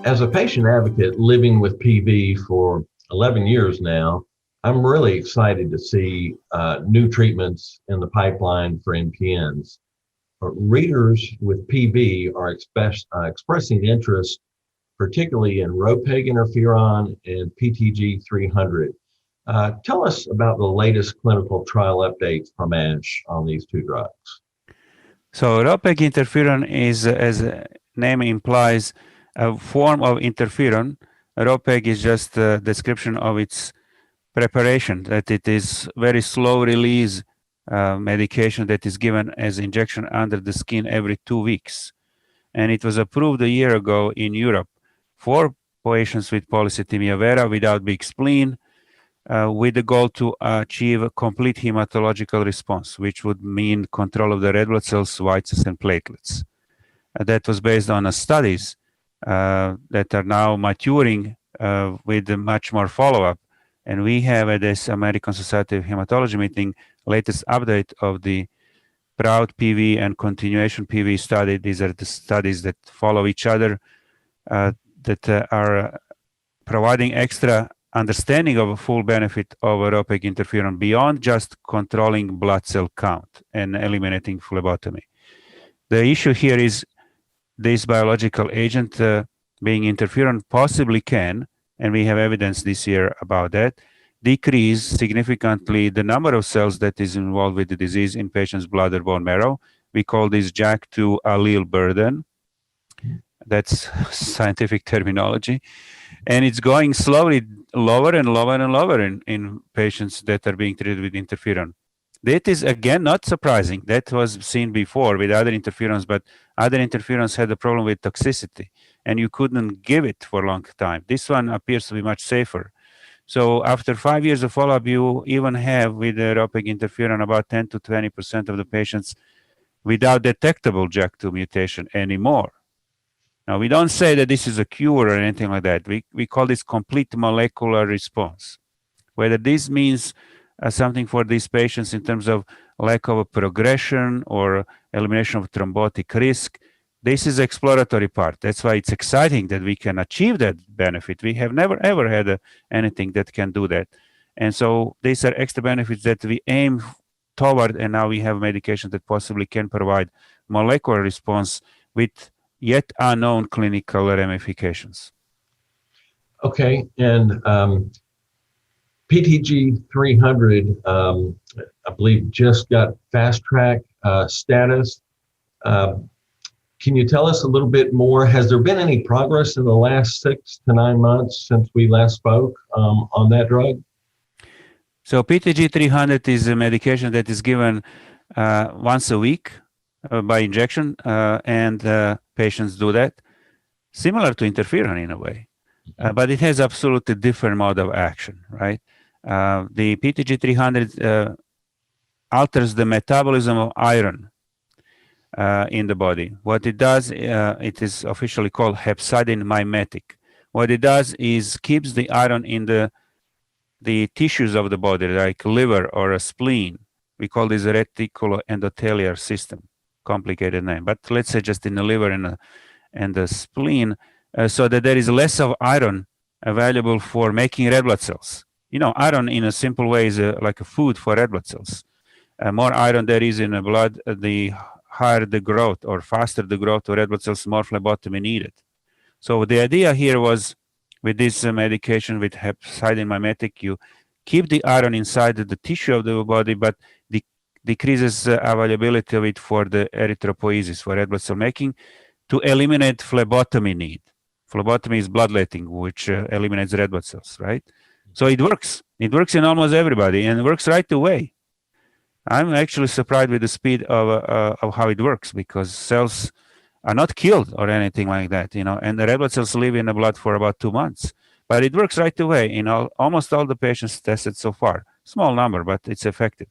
As a patient advocate living with PV for 11 years now, I'm really excited to see new treatments in the pipeline for MPNs. Readers with PV are expressing interest, particularly in ropeg interferon and PTG 300. Tell us about the latest clinical trial updates from ASH on these two drugs. So ropeg interferon is, as the name implies, a form of interferon. Ropeg is just a description of its preparation, that it is very slow release medication that is given as injection under the skin every 2 weeks. And it was approved a year ago in Europe for patients with polycythemia vera without big spleen, with the goal to achieve a complete hematological response, which would mean control of the red blood cells, white cells, and platelets. That was based on studies that are now maturing with much more follow-up. And we have at this American Society of Hematology meeting latest update of the PROUD PV and continuation PV study. These are the studies that follow each other that are providing extra understanding of a full benefit of ropeg interferon beyond just controlling blood cell count and eliminating phlebotomy. The issue here is this biological agent being interferon possibly can, and we have evidence this year about that, decrease significantly the number of cells that is involved with the disease in patients' blood or bone marrow. We call this JAK2 allele burden. That's scientific terminology. And it's going slowly lower and lower and lower in patients that are being treated with interferon. That is, again, not surprising. That was seen before with other interferons, but other interferons had a problem with toxicity, and you couldn't give it for a long time. This one appears to be much safer. So after 5 years of follow-up, you even have with the ropeg interferon about 10 to 20% of the patients without detectable JAK2 mutation anymore. Now, we don't say that this is a cure or anything like that. We call this complete molecular response. Whether this means something for these patients in terms of lack of a progression or elimination of thrombotic risk, this is the exploratory part. That's why it's exciting that we can achieve that benefit. We have never, ever had anything that can do that. And so these are extra benefits that we aim toward, and now we have medication that possibly can provide molecular response with yet unknown clinical ramifications. Okay, and PTG 300, I believe, just got fast track status. Can you tell us a little bit more? Has there been any progress in the last 6 to 9 months since we last spoke on that drug? So PTG 300 is a medication that is given once a week by injection, and patients do that, similar to interferon in a way, but it has absolutely different mode of action, right? The PTG 300 alters the metabolism of iron in the body. What it does, it is officially called hepcidin mimetic. What it does is keeps the iron in the tissues of the body, like liver or a spleen. We call this reticuloendothelial system. Complicated name, but let's say just in the liver and the spleen, so that there is less of iron available for making red blood cells. You know, iron in a simple way is like a food for red blood cells. More iron there is in the blood, the higher the growth or faster the growth of red blood cells, more phlebotomy needed. So the idea here was with this medication with hepcidin mimetic, you keep the iron inside the tissue of the body, but decreases availability of it for the erythropoiesis, for red blood cell making, to eliminate phlebotomy need. Phlebotomy is bloodletting, which eliminates red blood cells, right? So it works. It works in almost everybody, and it works right away. I'm actually surprised with the speed of how it works, because cells are not killed or anything like that, you know, and the red blood cells live in the blood for about 2 months. But it works right away in almost all the patients tested so far. Small number, but it's effective.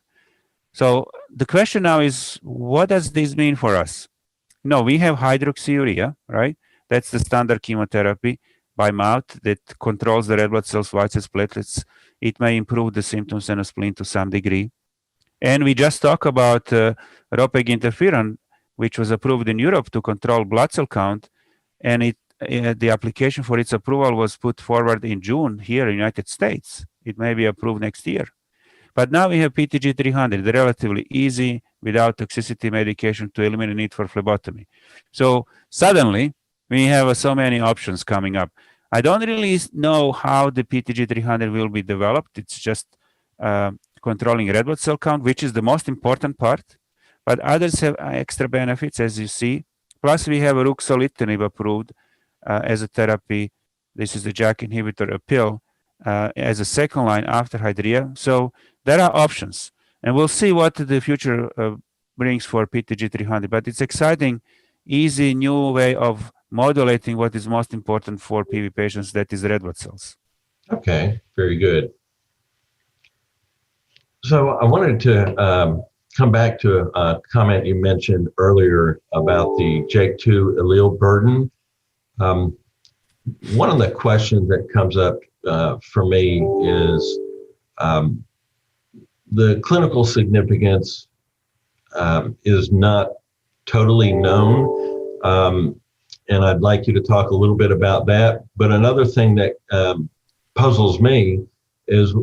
So the question now is, what does this mean for us? No, we have hydroxyurea, right? That's the standard chemotherapy by mouth that controls the red blood cells, white cells, platelets. It may improve the symptoms in the spleen to some degree. And we just talked about ropeg interferon, which was approved in Europe to control blood cell count, and it the application for its approval was put forward in June here in the United States. It may be approved next year. But now we have PTG 300, the relatively easy, without toxicity medication to eliminate need for phlebotomy. So suddenly, we have so many options coming up. I don't really know how the PTG 300 will be developed. It's just controlling red blood cell count, which is the most important part. But others have extra benefits, as you see. Plus, we have ruxolitinib approved as a therapy. This is the JAK inhibitor, a pill, as a second line after Hydrea. So there are options. And we'll see what the future brings for PTG 300. But it's exciting, easy, new way of modulating what is most important for PV patients, that is red blood cells. Okay, very good. So I wanted to come back to a comment you mentioned earlier about the JAK2 allele burden. One of the questions that comes up for me is the clinical significance is not totally known. And I'd like you to talk a little bit about that. But another thing that puzzles me is,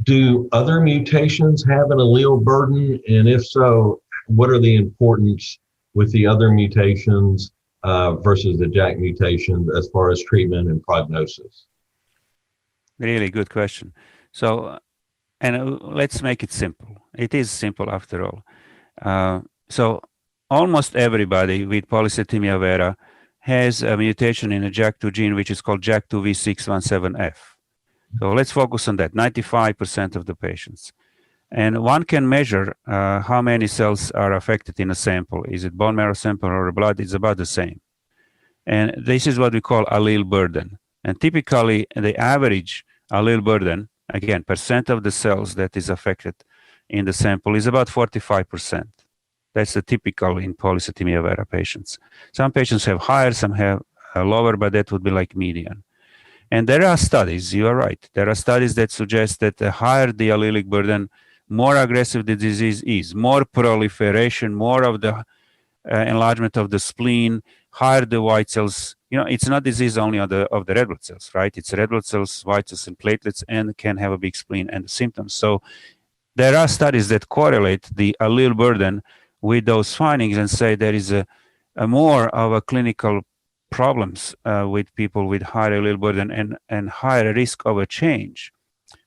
do other mutations have an allele burden? And if so, what are the importance with the other mutations versus the JAK mutations as far as treatment and prognosis? Really good question. So, and let's make it simple. It is simple after all. So almost everybody with polycythemia vera has a mutation in a JAK2 gene, which is called JAK2 V617F. So let's focus on that, 95% of the patients. And one can measure how many cells are affected in a sample. Is it bone marrow sample or blood? It's about the same. And this is what we call allele burden. And typically, the average allele burden, again, percent of the cells that is affected in the sample, is about 45%. That's the typical in polycythemia vera patients. Some patients have higher, some have lower, but that would be like median. And there are studies, you are right, there are studies that suggest that the higher the allelic burden, more aggressive the disease is, more proliferation, more of the enlargement of the spleen, higher the white cells. You know, it's not disease only of the red blood cells, right? It's red blood cells, white cells, and platelets, and can have a big spleen and symptoms. So there are studies that correlate the allele burden with those findings and say there is a more of a clinical problems with people with higher allele burden and higher risk of a change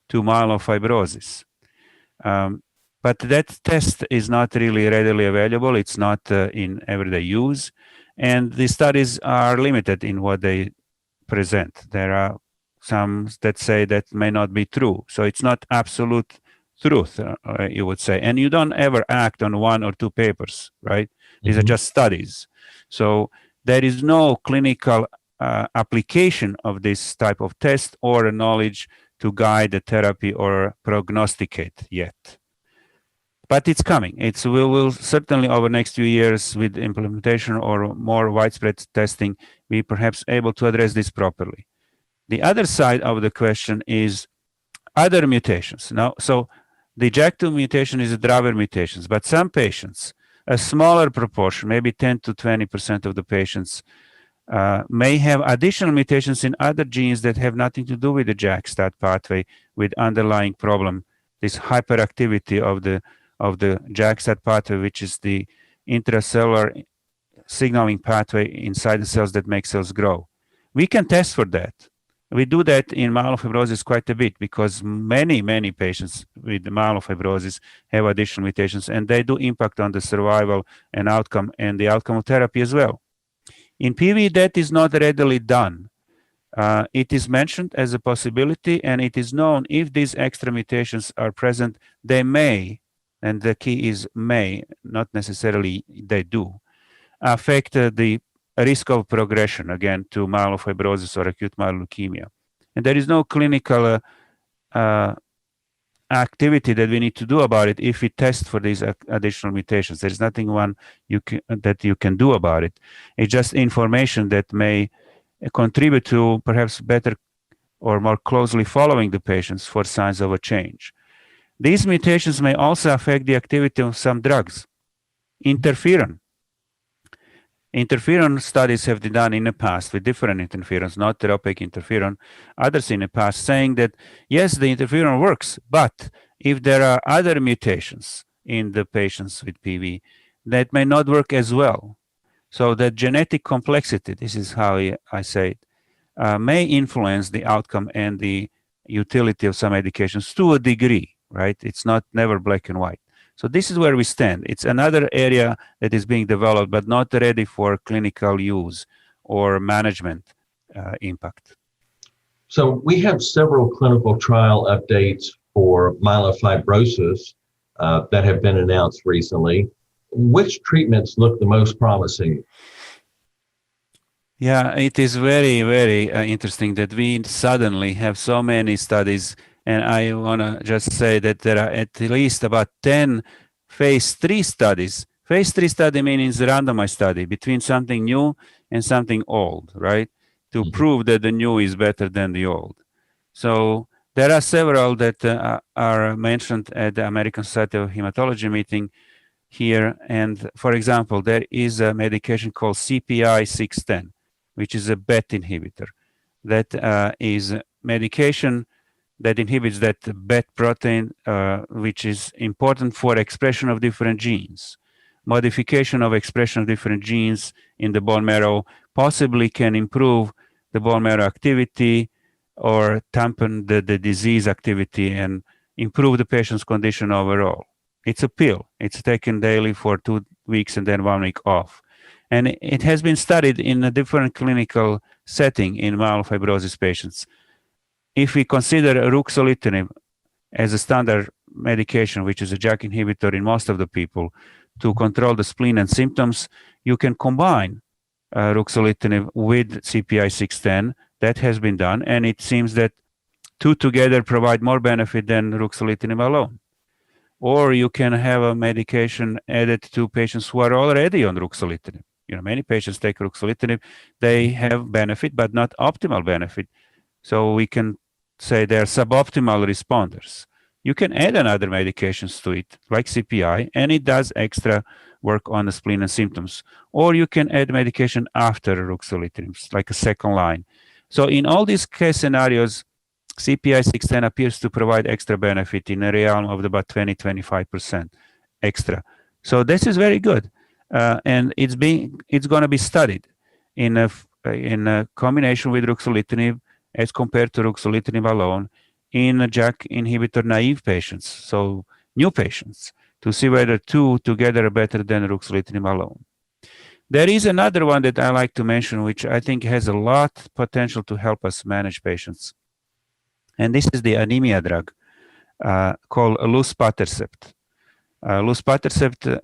to myelofibrosis. But that test is not really readily available. It's not in everyday use. And the studies are limited in what they present. There are some that say that may not be true. So it's not absolute truth, you would say. And you don't ever act on one or two papers, right? These are just studies. So there is no clinical application of this type of test or knowledge to guide the therapy or prognosticate yet. But it's coming. We will certainly over the next few years with implementation or more widespread testing, be perhaps able to address this properly. The other side of the question is other mutations. Now, so the JAK2 mutation is a driver mutations, but some patients, a smaller proportion, maybe 10 to 20% of the patients, may have additional mutations in other genes that have nothing to do with the JAK-STAT pathway, with underlying problem, this hyperactivity of the JAK-STAT pathway, which is the intracellular signaling pathway inside the cells that make cells grow. We can test for that. We do that in myelofibrosis quite a bit because many patients with myelofibrosis have additional mutations, and they do impact on the survival and outcome and the outcome of therapy as well. In PV, that is not readily done. It is mentioned as a possibility, and it is known if these extra mutations are present, they may, and the key is may, not necessarily they do, affect the risk of progression, again, to myelofibrosis or acute myeloid leukemia. And there is no clinical activity that we need to do about it if we test for these additional mutations. There is nothing that you can do about it. It's just information that may contribute to perhaps better or more closely following the patients for signs of a change. These mutations may also affect the activity of some drugs. Interferon Interferon studies have been done in the past with different interferons, not the opaque interferon, others in the past, saying that yes, the interferon works, but if there are other mutations in the patients with PV, that may not work as well. So the genetic complexity, this is how I say it, may influence the outcome and the utility of some medications to a degree, right? It's not never black and white. So this is where we stand. It's another area that is being developed, but not ready for clinical use or management impact. So we have several clinical trial updates for myelofibrosis that have been announced recently. Which treatments look the most promising? Yeah, it is very, very interesting that we suddenly have so many studies. And I want to just say that there are at least about 10 phase 3 studies. Phase 3 study means randomized study between something new and something old, right? To prove that the new is better than the old. So there are several that are mentioned at the American Society of Hematology meeting here. And for example, there is a medication called CPI 610, which is a BET inhibitor. That is medication that inhibits that BET protein, which is important for expression of different genes. Modification of expression of different genes in the bone marrow possibly can improve the bone marrow activity or dampen the disease activity and improve the patient's condition overall. It's a pill. It's taken daily for 2 weeks and then 1 week off. And it has been studied in a different clinical setting in myelofibrosis patients. If we consider ruxolitinib as a standard medication, which is a JAK inhibitor in most of the people, to control the spleen and symptoms, you can combine ruxolitinib with CPI 610. That has been done, and it seems that two together provide more benefit than ruxolitinib alone. Or you can have a medication added to patients who are already on ruxolitinib. Many patients take ruxolitinib, they have benefit, but not optimal benefit. So we can say they're suboptimal responders. You can add another medications to it, like CPI, and it does extra work on the spleen and symptoms. Or you can add medication after ruxolitinib, like a second line. So in all these case scenarios, CPI 610 appears to provide extra benefit in a realm of about 20-25% extra. So this is very good, and it's going to be studied in a combination with ruxolitinib as compared to ruxolitinib alone in JAK inhibitor naive patients, so new patients, to see whether two together are better than ruxolitinib alone. There is another one that I like to mention, which I think has a lot potential to help us manage patients. And this is the anemia drug called luspatercept. Luspatercept,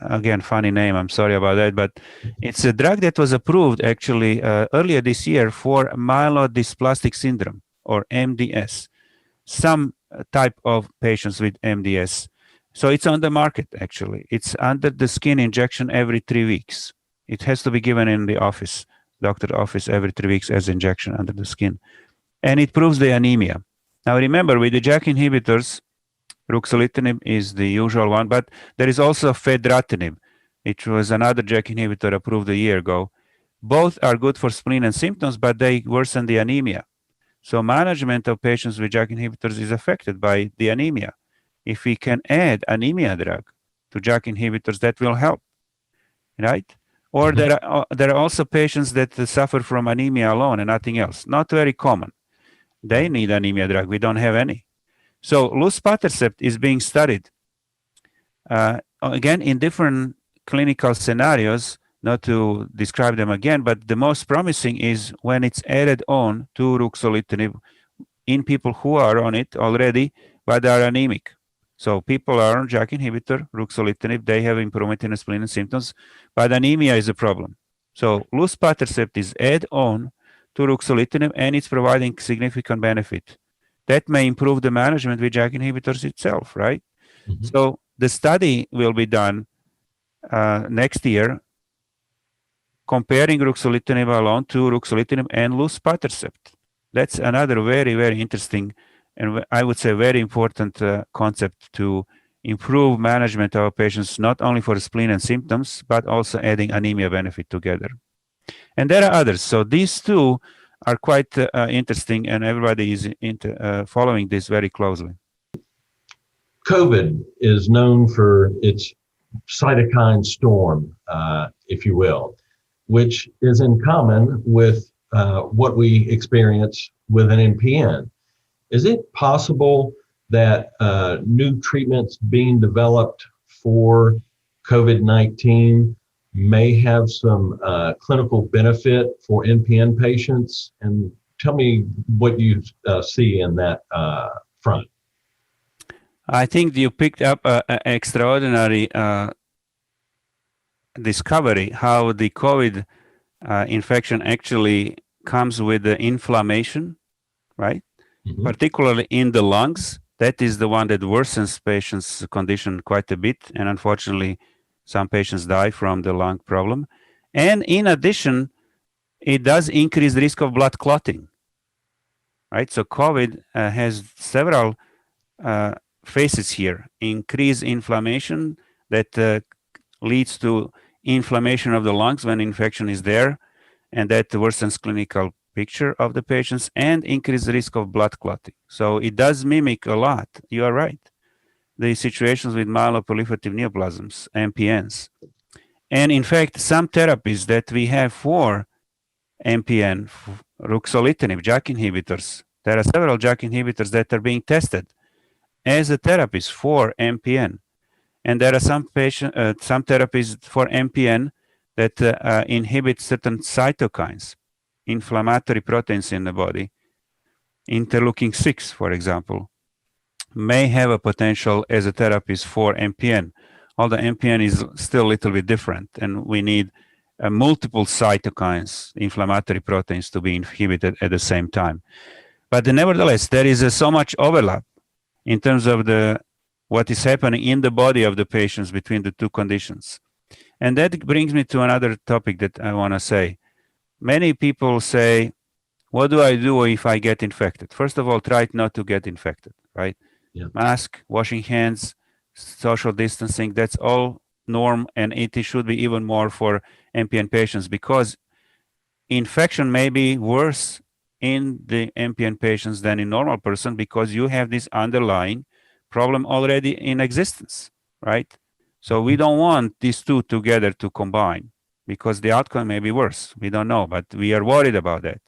again, funny name, I'm sorry about that, but it's a drug that was approved actually earlier this year for myelodysplastic syndrome, or MDS, some type of patients with MDS. So it's on the market, actually. It's under the skin injection every 3 weeks. It has to be given in the office, doctor's office, every 3 weeks as injection under the skin. And it proves the anemia. Now remember, with the JAK inhibitors, ruxolitinib is the usual one, but there is also fedratinib, which was another JAK inhibitor approved a year ago. Both are good for spleen and symptoms, but they worsen the anemia. So management of patients with JAK inhibitors is affected by the anemia. If we can add anemia drug to JAK inhibitors, that will help, right? Or there are also patients that suffer from anemia alone and nothing else. Not very common. They need anemia drug. We don't have any. So luspatercept is being studied, again, in different clinical scenarios, not to describe them again, but the most promising is when it's added on to ruxolitinib in people who are on it already, but are anemic. So people are on JAK inhibitor, ruxolitinib, they have improvement in the spleen and symptoms, but anemia is a problem. So luspatercept is add on to ruxolitinib, and it's providing significant benefit. That may improve the management with JAK inhibitors itself, right? So the study will be done next year, comparing ruxolitinib alone to ruxolitinib and luspatercept. That's another very, very interesting and I would say very important concept to improve management of our patients, not only for spleen and symptoms, but also adding anemia benefit together. And there are others. So these two are quite interesting, and everybody is following this very closely. COVID is known for its cytokine storm, if you will, which is in common with what we experience with an MPN. Is it possible that new treatments being developed for COVID-19 may have some clinical benefit for MPN patients? And tell me what you see in that front. I think you picked up an extraordinary discovery, how the COVID infection actually comes with the inflammation, right? Mm-hmm. Particularly in the lungs. That is the one that worsens patients' condition quite a bit. And unfortunately, some patients die from the lung problem. And in addition, it does increase the risk of blood clotting, right? So COVID has several phases here. Increased inflammation that leads to inflammation of the lungs when infection is there, and that worsens clinical picture of the patients and increased risk of blood clotting. So it does mimic a lot. You are right. The situations with myeloproliferative neoplasms, MPNs. And in fact, some therapies that we have for MPN, ruxolitinib, JAK inhibitors, there are several JAK inhibitors that are being tested as a therapies for MPN. And there are some therapies for MPN that inhibit certain cytokines, inflammatory proteins in the body. Interleukin-6, for example, may have a potential as a therapist for MPN, although MPN is still a little bit different, and we need multiple cytokines, inflammatory proteins, to be inhibited at the same time. But nevertheless, there is so much overlap in terms of what is happening in the body of the patients between the two conditions. And that brings me to another topic that I want to say. Many people say, what do I do if I get infected? First of all, try not to get infected, right? Yeah. Mask, washing hands, social distancing, that's all norm, and it should be even more for MPN patients, because infection may be worse in the MPN patients than in normal person, because you have this underlying problem already in existence, right? So we don't want these two together to combine, because the outcome may be worse. We don't know, but we are worried about that.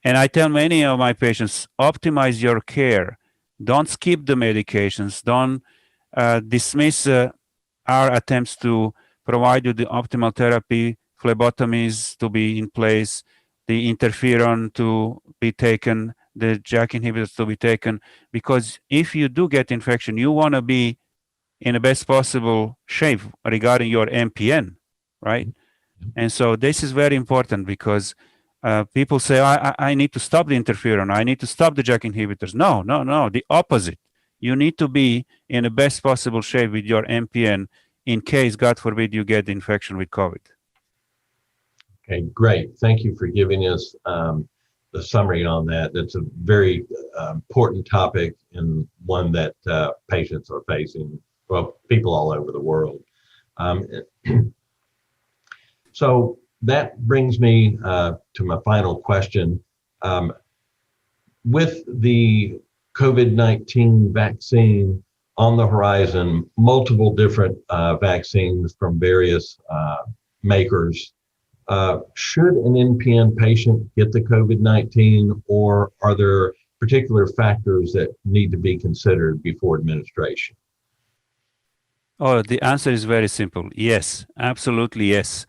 And I tell many of my patients, optimize your care. Don't skip the medications. Don't dismiss our attempts to provide you the optimal therapy, phlebotomies to be in place, the interferon to be taken, the JAK inhibitors to be taken, because if you do get infection, you want to be in the best possible shape regarding your MPN, right? And so this is very important, because people say, I need to stop the interferon, I need to stop the JAK inhibitors. No, the opposite. You need to be in the best possible shape with your MPN in case, God forbid, you get the infection with COVID. Okay, great. Thank you for giving us the summary on that. That's a very important topic, and one that patients are facing, well, people all over the world. So that brings me to my final question. With the COVID-19 vaccine on the horizon, multiple different vaccines from various makers, should an MPN patient get the COVID-19, or are there particular factors that need to be considered before administration? Oh, the answer is very simple. Yes, absolutely yes.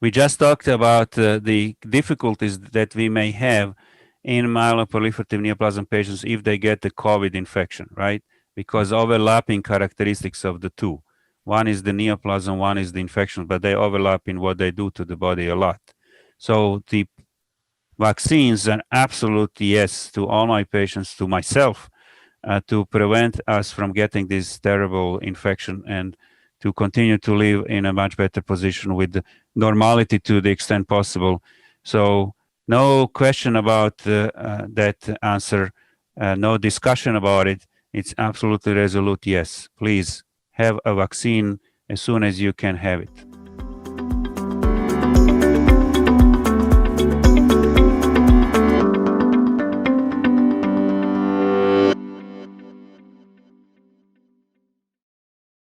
We just talked about the difficulties that we may have in myeloproliferative neoplasm patients if they get the COVID infection, right? Because overlapping characteristics of the two. One is the neoplasm, one is the infection, but they overlap in what they do to the body a lot. So the vaccines are absolutely yes to all my patients, to myself, to prevent us from getting this terrible infection and to continue to live in a much better position with normality to the extent possible. So no question about that answer, no discussion about it. It's absolutely resolute yes. Please have a vaccine as soon as you can have it.